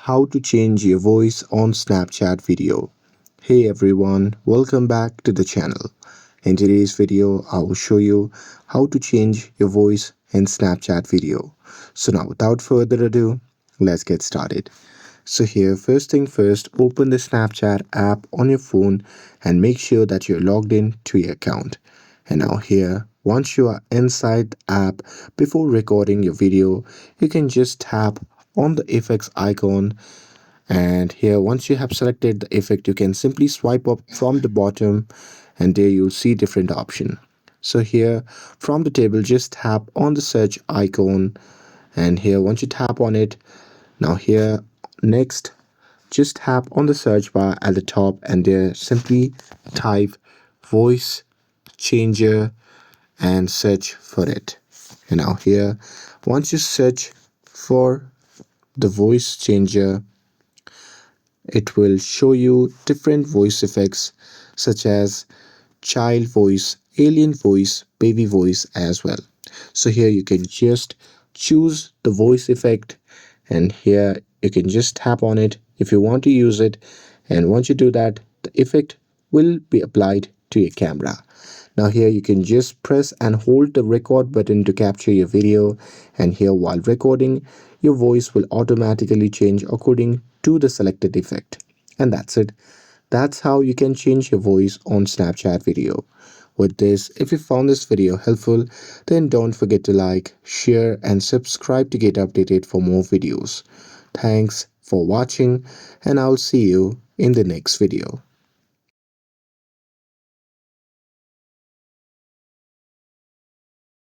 how to change your voice on Snapchat video. Hey everyone, welcome back to the channel. In today's video, I will show you how to change your voice in Snapchat video. So now without further ado, let's get started. So here, first thing first, open the Snapchat app on your phone and make sure that you're logged in to your account. And now here, once you are inside the app, before recording your video, you can just tap on the effects icon. And here, once you have selected the effect, you can simply swipe up from the bottom and there you'll see different option. So here from the table, just tap on the search icon, and here once you tap on it, now here next just tap on the search bar at the top and there simply type voice changer and search for it. And now here, once you search for the voice changer, it will show you different voice effects such as child voice, alien voice, baby voice as well. So here you can just choose the voice effect, and here you can just tap on it if you want to use it. And once you do that, the effect will be applied to your camera. Now here you can just press and hold the record button to capture your video, and here while recording your voice will automatically change according to the selected effect. And that's it. That's how you can change your voice on Snapchat video. With this, if you found this video helpful, then don't forget to like, share and subscribe to get updated for more videos. Thanks for watching and I'll see you in the next video.